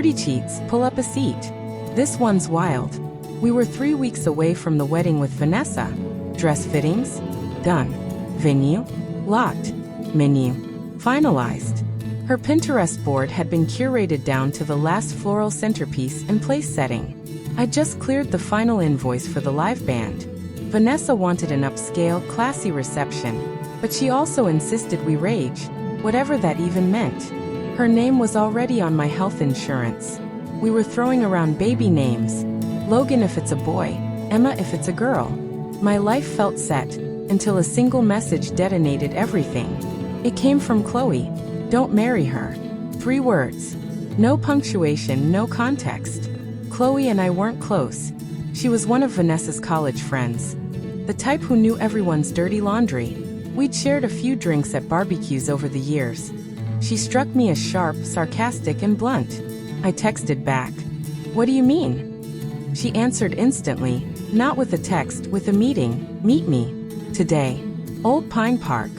Pretty cheats, pull up a seat. This one's wild. We were 3 weeks away from the wedding with Vanessa. Dress fittings? Done. Venue? Locked. Menu? Finalized. Her Pinterest board had been curated down to the last floral centerpiece and place setting. I just cleared the final invoice for the live band. Vanessa wanted an upscale, classy reception, but she also insisted we rage, whatever that even meant. Her name was already on my health insurance. We were throwing around baby names. Logan if it's a boy, Emma if it's a girl. My life felt set, until a single message detonated everything. It came from Chloe. Don't marry her. 3 words. No punctuation, no context. Chloe and I weren't close. She was one of Vanessa's college friends. The type who knew everyone's dirty laundry. We'd shared a few drinks at barbecues over the years. She struck me as sharp, sarcastic, and blunt. I texted back. What do you mean? She answered instantly, not with a text, with a meeting. Meet me. Today. Old Pine Park.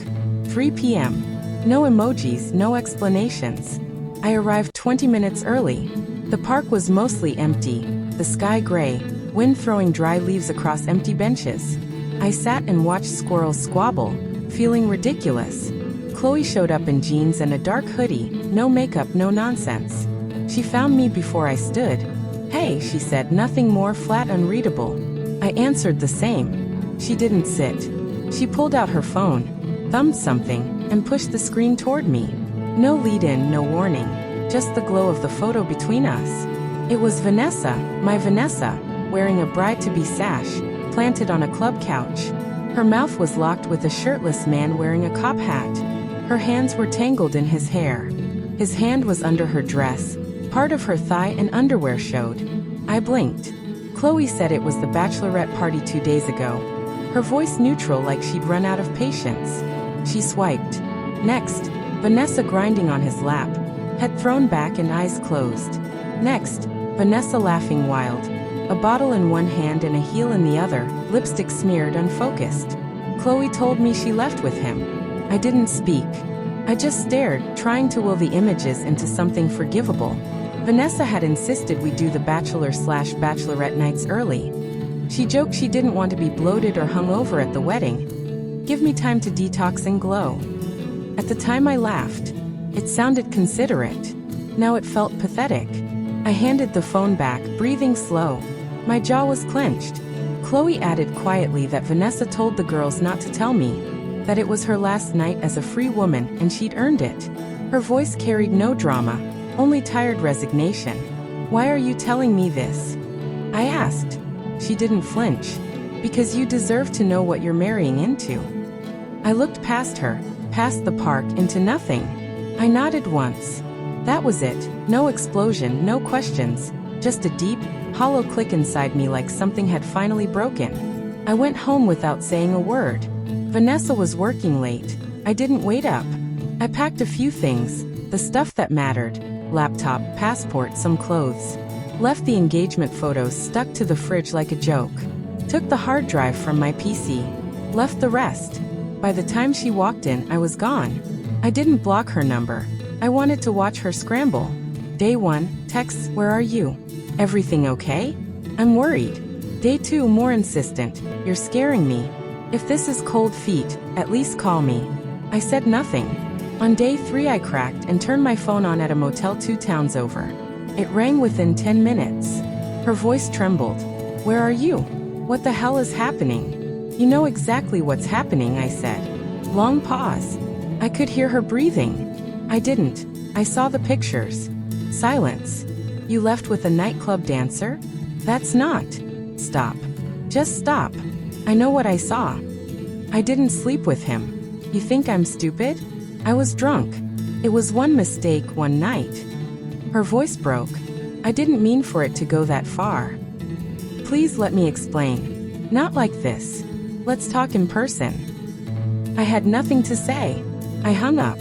3 p.m. No emojis, no explanations. I arrived 20 minutes early. The park was mostly empty, the sky gray, wind throwing dry leaves across empty benches. I sat and watched squirrels squabble, feeling ridiculous. Chloe showed up in jeans and a dark hoodie, no makeup, no nonsense. She found me before I stood. Hey, she said, nothing more, flat, unreadable. I answered the same. She didn't sit. She pulled out her phone, thumbed something, and pushed the screen toward me. No lead-in, no warning, just the glow of the photo between us. It was Vanessa, my Vanessa, wearing a bride-to-be sash, planted on a club couch. Her mouth was locked with a shirtless man wearing a cop hat. Her hands were tangled in his hair. His hand was under her dress. Part of her thigh and underwear showed. I blinked. Chloe said it was the bachelorette party 2 days ago. Her voice neutral, like she'd run out of patience. She swiped. Next, Vanessa grinding on his lap, head thrown back and eyes closed. Next, Vanessa laughing wild, a bottle in one hand and a heel in the other, lipstick smeared, unfocused. Chloe told me she left with him. I didn't speak. I just stared, trying to will the images into something forgivable. Vanessa had insisted we do the bachelor/bachelorette nights early. She joked she didn't want to be bloated or hungover at the wedding. Give me time to detox and glow. At the time I laughed. It sounded considerate. Now it felt pathetic. I handed the phone back, breathing slow. My jaw was clenched. Chloe added quietly that Vanessa told the girls not to tell me, that it was her last night as a free woman and she'd earned it. Her voice carried no drama, only tired resignation. Why are you telling me this? I asked. She didn't flinch. Because you deserve to know what you're marrying into. I looked past her, past the park, into nothing. I nodded once. That was it. No explosion, no questions. Just a deep, hollow click inside me, like something had finally broken. I went home without saying a word. Vanessa was working late. I didn't wait up. I packed a few things, the stuff that mattered. Laptop, passport, some clothes. Left the engagement photos stuck to the fridge like a joke. Took the hard drive from my PC. Left the rest. By the time she walked in, I was gone. I didn't block her number. I wanted to watch her scramble. Day 1, texts, where are you? Everything okay? I'm worried. Day 2, more insistent, you're scaring me. If this is cold feet, at least call me. I said nothing. On day 3 I cracked and turned my phone on at a motel 2 towns over. It rang within 10 minutes. Her voice trembled. Where are you? What the hell is happening? You know exactly what's happening, I said. Long pause. I could hear her breathing. I didn't. I saw the pictures. Silence. You left with a nightclub dancer? That's not. Stop. Just stop. I know what I saw. I didn't sleep with him. You think I'm stupid? I was drunk. It was one mistake, one night. Her voice broke. I didn't mean for it to go that far. Please let me explain. Not like this. Let's talk in person. I had nothing to say. I hung up.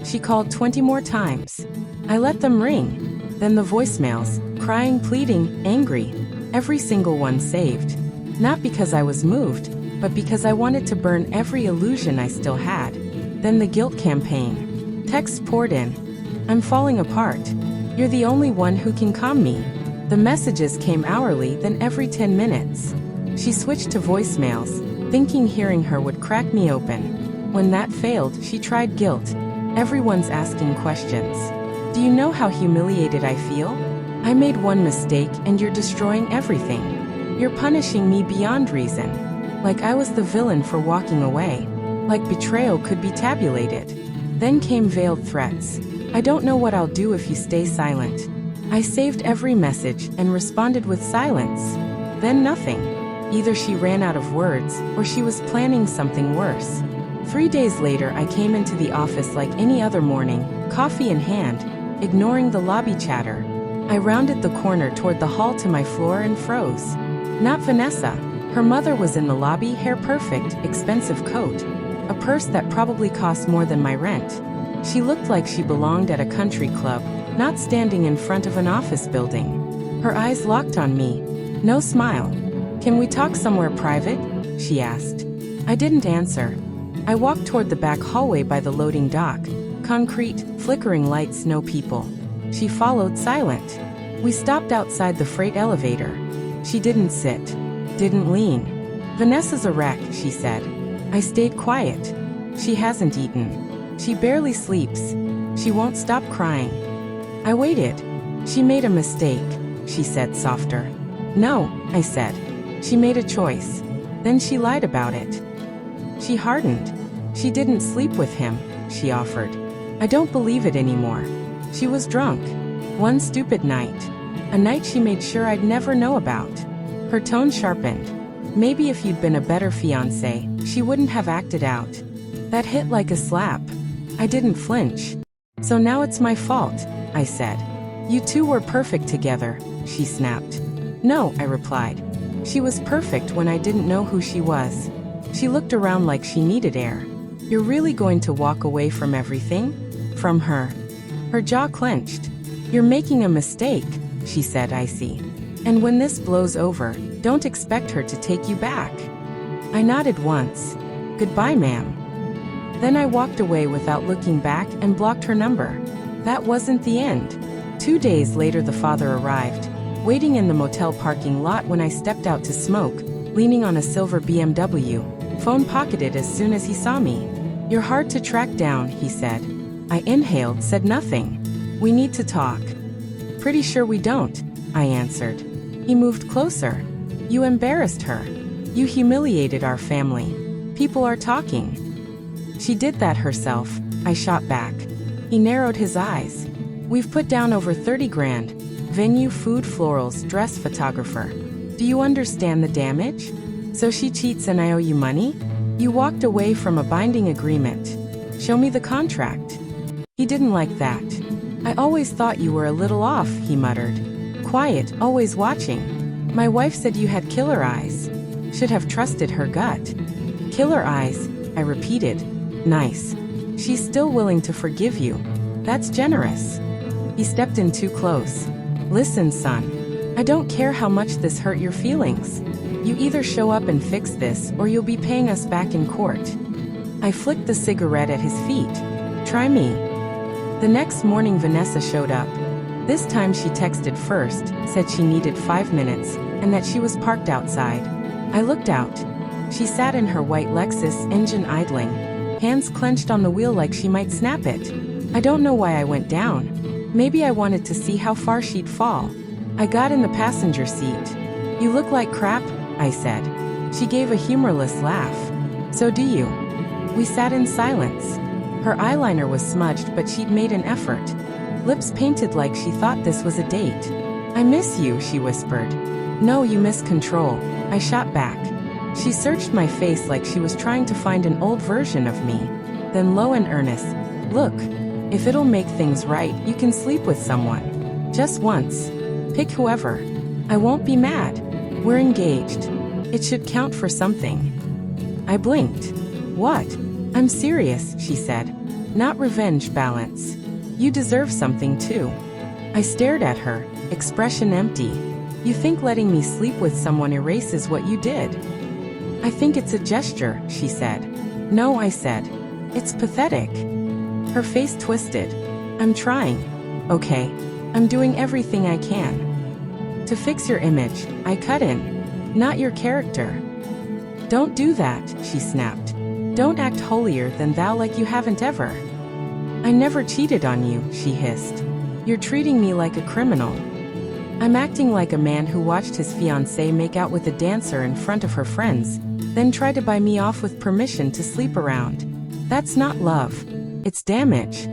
She called 20 more times. I let them ring. Then the voicemails, crying, pleading, angry. Every single one saved. Not because I was moved, but because I wanted to burn every illusion I still had. Then the guilt campaign. Texts poured in. I'm falling apart. You're the only one who can calm me. The messages came hourly, then every 10 minutes. She switched to voicemails, thinking hearing her would crack me open. When that failed, she tried guilt. Everyone's asking questions. Do you know how humiliated I feel? I made one mistake and you're destroying everything. You're punishing me beyond reason. Like I was the villain for walking away. Like betrayal could be tabulated. Then came veiled threats. I don't know what I'll do if you stay silent. I saved every message and responded with silence. Then nothing. Either she ran out of words or she was planning something worse. 3 days later, I came into the office like any other morning, coffee in hand, ignoring the lobby chatter. I rounded the corner toward the hall to my floor and froze. Not Vanessa. Her mother was in the lobby, hair perfect, expensive coat. A purse that probably cost more than my rent. She looked like she belonged at a country club, not standing in front of an office building. Her eyes locked on me. No smile. Can we talk somewhere private? She asked. I didn't answer. I walked toward the back hallway by the loading dock. Concrete, flickering lights, no people. She followed, silent. We stopped outside the freight elevator. She didn't sit. Didn't lean. Vanessa's a wreck, she said. I stayed quiet. She hasn't eaten. She barely sleeps. She won't stop crying. I waited. She made a mistake, she said, softer. No, I said. She made a choice. Then she lied about it. She hardened. She didn't sleep with him, she offered. I don't believe it anymore. She was drunk. One stupid night. A night she made sure I'd never know about. Her tone sharpened. Maybe if you'd been a better fiancé, she wouldn't have acted out. That hit like a slap. I didn't flinch. So now it's my fault, I said. You two were perfect together, she snapped. No, I replied. She was perfect when I didn't know who she was. She looked around like she needed air. You're really going to walk away from everything? From her. Her jaw clenched. You're making a mistake, she said, icy. And when this blows over, don't expect her to take you back. I nodded once. Goodbye, ma'am. Then I walked away without looking back and blocked her number. That wasn't the end. 2 days later, the father arrived, waiting in the motel parking lot when I stepped out to smoke, leaning on a silver BMW, phone pocketed as soon as he saw me. You're hard to track down, he said. I inhaled, said nothing. We need to talk. Pretty sure we don't, I answered. He moved closer. You embarrassed her. You humiliated our family. People are talking. She did that herself, I shot back. He narrowed his eyes. We've put down over 30 grand. Venue, food, florals, dress, photographer. Do you understand the damage? So she cheats and I owe you money? You walked away from a binding agreement. Show me the contract. He didn't like that. I always thought you were a little off, he muttered. Quiet, always watching. My wife said you had killer eyes. Should have trusted her gut. Killer eyes, I repeated. Nice. She's still willing to forgive you. That's generous. He stepped in too close. Listen, son. I don't care how much this hurt your feelings. You either show up and fix this or you'll be paying us back in court. I flicked the cigarette at his feet. Try me. The next morning, Vanessa showed up. This time she texted first, said she needed 5 minutes, and that she was parked outside. I looked out. She sat in her white Lexus, engine idling, hands clenched on the wheel like she might snap it. I don't know why I went down. Maybe I wanted to see how far she'd fall. I got in the passenger seat. You look like crap, I said. She gave a humorless laugh. So do you. We sat in silence. Her eyeliner was smudged, but she'd made an effort. Lips painted like she thought this was a date. I miss you, she whispered. No, you miss control, I shot back. She searched my face like she was trying to find an old version of me. Then low and earnest, look, if it'll make things right, you can sleep with someone. Just once. Pick whoever. I won't be mad. We're engaged. It should count for something. I blinked. What? I'm serious, she said. Not revenge balance. You deserve something too. I stared at her, expression empty. You think letting me sleep with someone erases what you did? I think it's a gesture, she said. No, I said. It's pathetic. Her face twisted. I'm trying. Okay. I'm doing everything I can to fix your image. I cut in. Not your character. Don't do that, she snapped. Don't act holier than thou like you haven't ever. I never cheated on you, she hissed. You're treating me like a criminal. I'm acting like a man who watched his fiancée make out with a dancer in front of her friends, then tried to buy me off with permission to sleep around. That's not love. It's damage.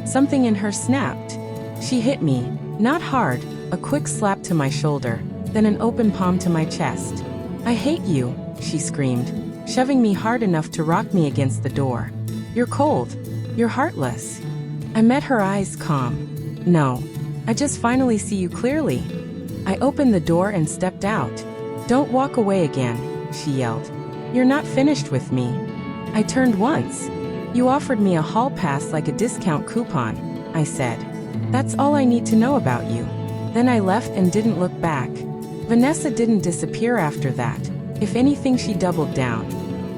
Something in her snapped. She hit me, not hard, a quick slap to my shoulder, then an open palm to my chest. I hate you, she screamed, shoving me hard enough to rock me against the door. You're cold. You're heartless. I met her eyes calm. No, I just finally see you clearly. I opened the door and stepped out. Don't walk away again, she yelled. You're not finished with me. I turned once. You offered me a hall pass like a discount coupon, I said. That's all I need to know about you. Then I left and didn't look back. Vanessa didn't disappear after that. If anything, she doubled down.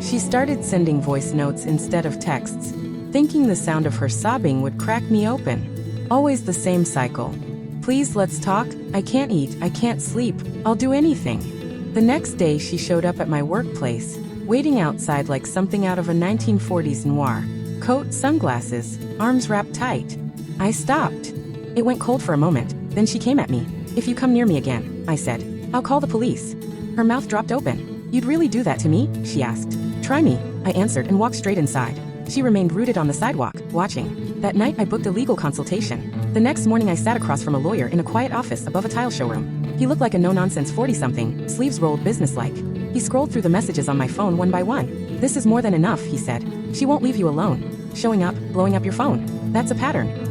She started sending voice notes instead of texts, thinking the sound of her sobbing would crack me open. Always the same cycle. Please, let's talk. I can't eat, I can't sleep, I'll do anything. The next day she showed up at my workplace, waiting outside like something out of a 1940s noir. Coat, sunglasses, arms wrapped tight. I stopped. It went cold for a moment, then she came at me. If you come near me again, I said, I'll call the police. Her mouth dropped open. You'd really do that to me? She asked. Try me, I answered and walked straight inside. She remained rooted on the sidewalk, watching. That night I booked a legal consultation. The next morning I sat across from a lawyer in a quiet office above a tile showroom. He looked like a no-nonsense 40-something, sleeves rolled businesslike. He scrolled through the messages on my phone one by one. This is more than enough, he said. She won't leave you alone. Showing up, blowing up your phone. That's a pattern.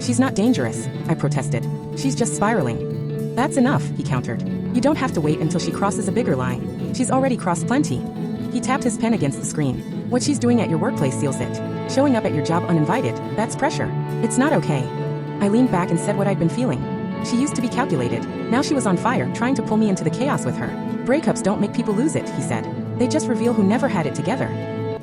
She's not dangerous, I protested. She's just spiraling. That's enough, he countered. You don't have to wait until she crosses a bigger line. She's already crossed plenty. He tapped his pen against the screen. What she's doing at your workplace seals it. Showing up at your job uninvited, that's pressure. It's not okay. I leaned back and said what I'd been feeling. She used to be calculated. Now she was on fire, trying to pull me into the chaos with her. Breakups don't make people lose it, he said. They just reveal who never had it together.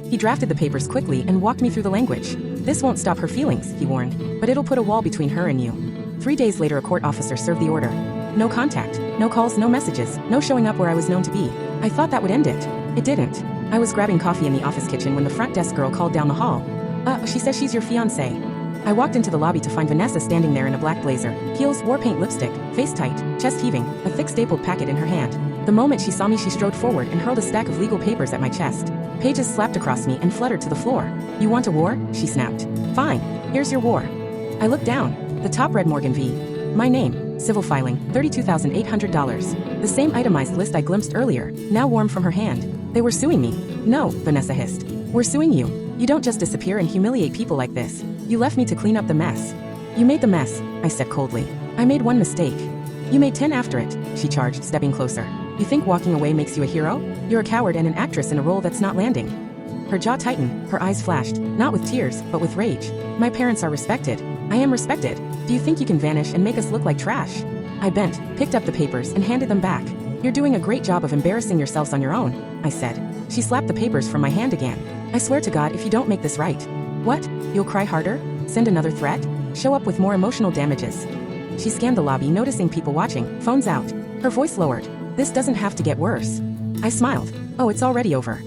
He drafted the papers quickly and walked me through the language. This won't stop her feelings, he warned, but it'll put a wall between her and you. 3 days later a court officer served the order. No contact, no calls, no messages, no showing up where I was known to be. I thought that would end it. It didn't. I was grabbing coffee in the office kitchen when the front desk girl called down the hall. She says she's your fiancé. I walked into the lobby to find Vanessa standing there in a black blazer, heels, war paint lipstick, face tight, chest heaving, a thick stapled packet in her hand. The moment she saw me, she strode forward and hurled a stack of legal papers at my chest. Pages slapped across me and fluttered to the floor. You want a war? She snapped. Fine, here's your war. I looked down. The top read Morgan v. My name, civil filing, $32,800. The same itemized list I glimpsed earlier, now warm from her hand. They were suing me. No, Vanessa hissed. We're suing you. You don't just disappear and humiliate people like this. You left me to clean up the mess. You made the mess, I said coldly. I made one mistake. You made 10 after it, she charged, stepping closer. You think walking away makes you a hero? You're a coward and an actress in a role that's not landing. Her jaw tightened, her eyes flashed, not with tears, but with rage. My parents are respected. I am respected. Do you think you can vanish and make us look like trash? I bent, picked up the papers, and handed them back. You're doing a great job of embarrassing yourselves on your own, I said. She slapped the papers from my hand again. I swear to God if you don't make this right. What? You'll cry harder? Send another threat? Show up with more emotional damages. She scanned the lobby, noticing people watching, phones out. Her voice lowered. This doesn't have to get worse. I smiled. Oh, it's already over.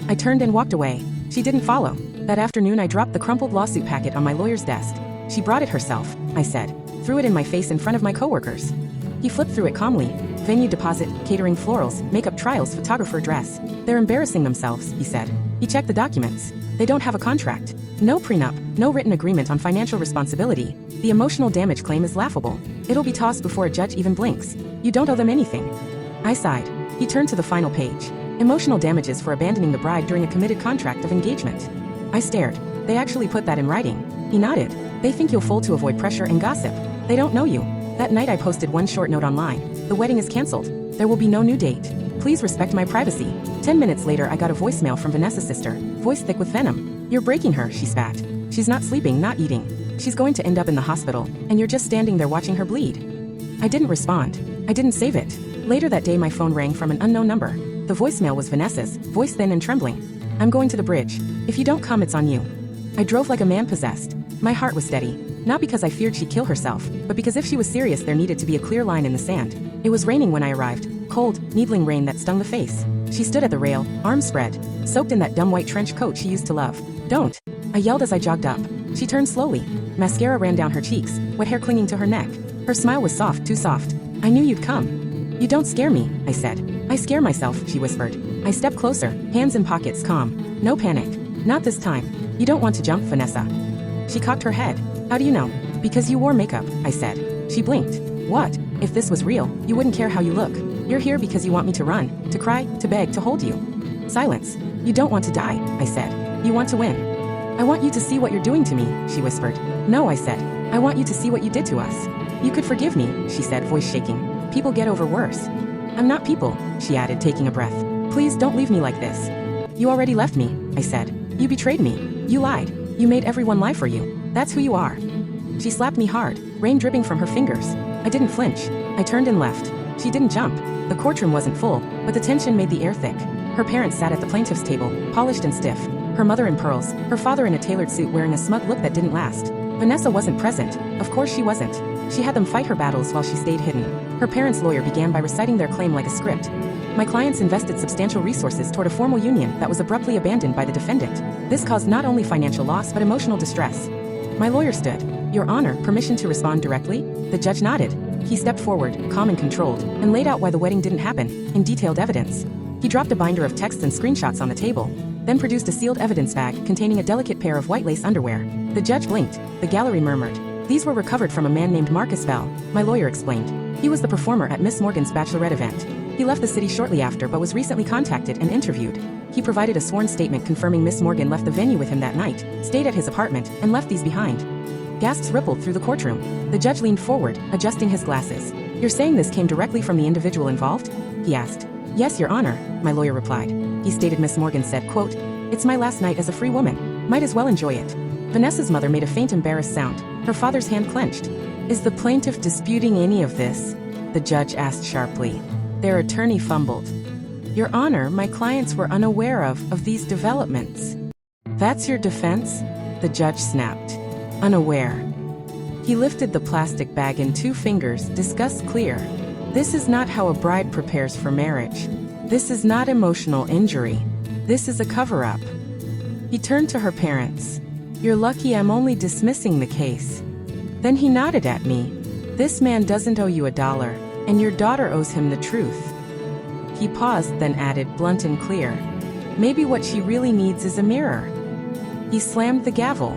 I turned and walked away. She didn't follow. That afternoon I dropped the crumpled lawsuit packet on my lawyer's desk. She brought it herself, I said. Threw it in my face in front of my coworkers. He flipped through it calmly. Venue deposit, catering, florals, makeup trials, photographer dress. They're embarrassing themselves, he said. He checked the documents. They don't have a contract. No prenup, no written agreement on financial responsibility. The emotional damage claim is laughable. It'll be tossed before a judge even blinks. You don't owe them anything. I sighed. He turned to the final page. Emotional damages for abandoning the bride during a committed contract of engagement. I stared. They actually put that in writing. He nodded. They think you'll fold to avoid pressure and gossip. They don't know you. That night I posted one short note online. The wedding is canceled. There will be no new date. Please respect my privacy. 10 minutes later I got a voicemail from Vanessa's sister, voice thick with venom. You're breaking her, she spat. She's not sleeping, not eating. She's going to end up in the hospital, and you're just standing there watching her bleed. I didn't respond. I didn't save it. Later that day my phone rang from an unknown number. The voicemail was Vanessa's, voice thin and trembling. I'm going to the bridge. If you don't come, it's on you. I drove like a man possessed. My heart was steady. Not because I feared she'd kill herself, but because if she was serious there needed to be a clear line in the sand. It was raining when I arrived, cold, needling rain that stung the face. She stood at the rail, arms spread, soaked in that dumb white trench coat she used to love. "Don't!" I yelled as I jogged up. She turned slowly. Mascara ran down her cheeks, wet hair clinging to her neck. Her smile was soft, too soft. "I knew you'd come." "You don't scare me," I said. "I scare myself," she whispered. I stepped closer, hands in pockets, calm. "No panic. Not this time. You don't want to jump, Vanessa." She cocked her head. "How do you know?" "Because you wore makeup," I said. She blinked. "What? If this was real, you wouldn't care how you look. You're here because you want me to run, to cry, to beg, to hold you." Silence. "You don't want to die," I said. "You want to win." "I want you to see what you're doing to me," she whispered. "No," I said. "I want you to see what you did to us." "You could forgive me," she said, voice shaking. "People get over worse." "I'm not people," she added, taking a breath. "Please don't leave me like this." "You already left me," I said. "You betrayed me. You lied. You made everyone lie for you. That's who you are." She slapped me hard, rain dripping from her fingers. I didn't flinch. I turned and left. She didn't jump. The courtroom wasn't full, but the tension made the air thick. Her parents sat at the plaintiff's table, polished and stiff. Her mother in pearls, her father in a tailored suit wearing a smug look that didn't last. Vanessa wasn't present. Of course she wasn't. She had them fight her battles while she stayed hidden. Her parents' lawyer began by reciting their claim like a script. My clients invested substantial resources toward a formal union that was abruptly abandoned by the defendant. This caused not only financial loss but emotional distress. My lawyer stood. "Your Honor, permission to respond directly?" The judge nodded. He stepped forward, calm and controlled, and laid out why the wedding didn't happen, in detailed evidence. He dropped a binder of texts and screenshots on the table, then produced a sealed evidence bag containing a delicate pair of white lace underwear. The judge blinked. The gallery murmured. "These were recovered from a man named Marcus Bell," my lawyer explained. "He was the performer at Miss Morgan's bachelorette event. He left the city shortly after but was recently contacted and interviewed. He provided a sworn statement confirming Miss Morgan left the venue with him that night, stayed at his apartment, and left these behind." Gasps rippled through the courtroom. The judge leaned forward, adjusting his glasses. "You're saying this came directly from the individual involved?" he asked. "Yes, Your Honor," my lawyer replied. He stated Miss Morgan said, quote, "It's my last night as a free woman. Might as well enjoy it." Vanessa's mother made a faint embarrassed sound. Her father's hand clenched. "Is the plaintiff disputing any of this?" the judge asked sharply. Their attorney fumbled. "Your Honor, my clients were unaware of these developments." "That's your defense?" the judge snapped. "Unaware." He lifted the plastic bag in 2 fingers, disgust clear. "This is not how a bride prepares for marriage. This is not emotional injury. This is a cover-up." He turned to her parents. "You're lucky I'm only dismissing the case." Then he nodded at me. "This man doesn't owe you $1, and your daughter owes him the truth." He paused, then added, blunt and clear, "Maybe what she really needs is a mirror." He slammed the gavel.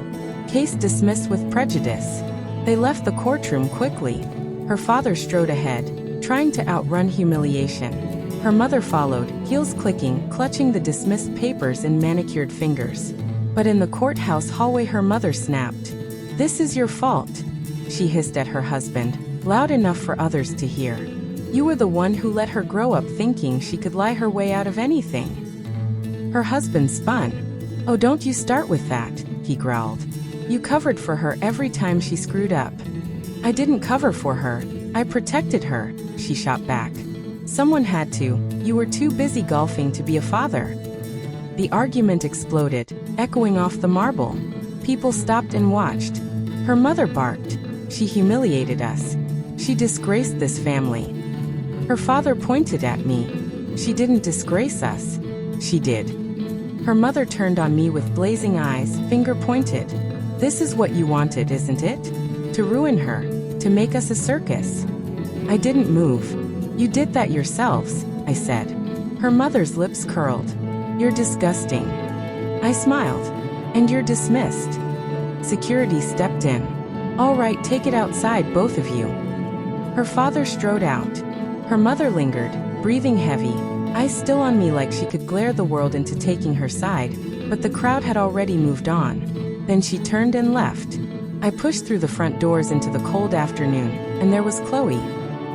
Case dismissed with prejudice. They left the courtroom quickly. Her father strode ahead, trying to outrun humiliation. Her mother followed, heels clicking, clutching the dismissed papers in manicured fingers. But in the courthouse hallway her mother snapped. "This is your fault," she hissed at her husband, loud enough for others to hear. "You were the one who let her grow up thinking she could lie her way out of anything." Her husband spun. "Oh, don't you start with that," he growled. "You covered for her every time she screwed up." "I didn't cover for her. I protected her," she shot back. "Someone had to. You were too busy golfing to be a father." The argument exploded, echoing off the marble. People stopped and watched. Her mother barked. "She humiliated us. She disgraced this family." Her father pointed at me. "She didn't disgrace us. She did." Her mother turned on me with blazing eyes, finger pointed. "This is what you wanted, isn't it? To ruin her. To make us a circus." I didn't move. "You did that yourselves," I said. Her mother's lips curled. "You're disgusting." I smiled. "And you're dismissed." Security stepped in. "All right, take it outside, both of you." Her father strode out. Her mother lingered, breathing heavy, eyes still on me like she could glare the world into taking her side, but the crowd had already moved on. Then she turned and left. I pushed through the front doors into the cold afternoon, and there was Chloe,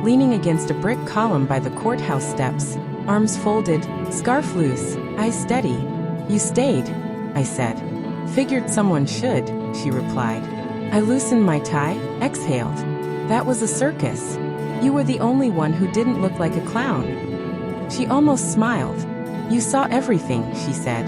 leaning against a brick column by the courthouse steps, arms folded, scarf loose, eyes steady. "You stayed," I said. "Figured someone should," she replied. I loosened my tie, exhaled. "That was a circus. You were the only one who didn't look like a clown." She almost smiled. "You saw everything," she said.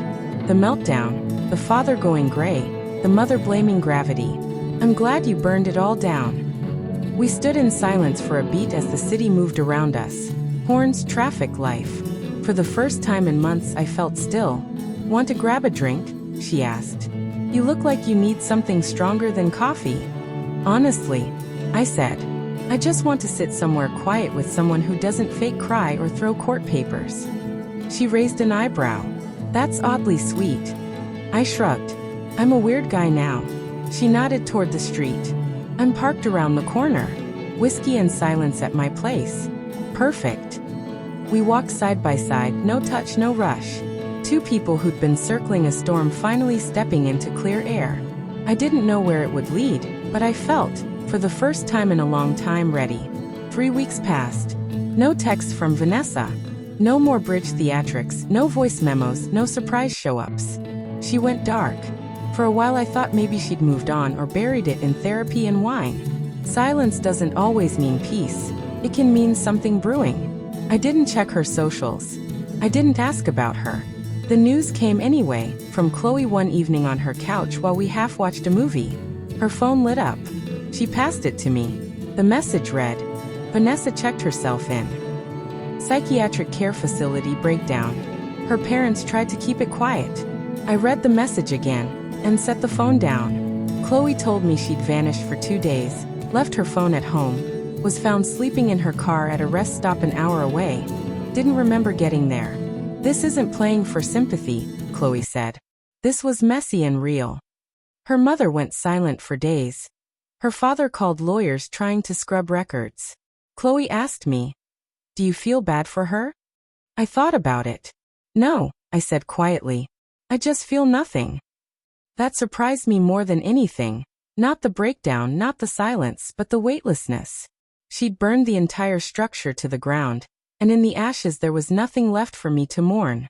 "The meltdown, the father going gray, the mother blaming gravity. I'm glad you burned it all down. We stood in silence for a beat as the city moved around us. Horns, traffic, life. For the first time in months, I felt still. Want to grab a drink? She asked. You look like you need something stronger than coffee. Honestly, I said. I just want to sit somewhere quiet with someone who doesn't fake cry or throw court papers. She raised an eyebrow. That's oddly sweet. I shrugged. I'm a weird guy now. She nodded toward the street. I'm parked around the corner. Whiskey and silence at my place. Perfect. We walked side by side, no touch, no rush. Two people who'd been circling a storm finally stepping into clear air. I didn't know where it would lead, but I felt, for the first time in a long time, ready. 3 weeks passed. No text from Vanessa. No more bridge theatrics, no voice memos, no surprise show-ups. She went dark. For a while I thought maybe she'd moved on or buried it in therapy and wine. Silence doesn't always mean peace. It can mean something brewing. I didn't check her socials. I didn't ask about her. The news came anyway, from Chloe one evening on her couch while we half-watched a movie. Her phone lit up. She passed it to me. The message read, Vanessa checked herself in psychiatric care facility breakdown. Her parents tried to keep it quiet. I read the message again and set the phone down. Chloe told me she'd vanished for 2 days, left her phone at home, was found sleeping in her car at a rest stop an hour away. Didn't remember getting there. This isn't playing for sympathy, Chloe said. This was messy and real. Her mother went silent for days. Her father called lawyers trying to scrub records. Chloe asked me, do you feel bad for her? I thought about it. No, I said quietly. I just feel nothing. That surprised me more than anything. Not the breakdown, not the silence, but the weightlessness. She'd burned the entire structure to the ground, and in the ashes there was nothing left for me to mourn.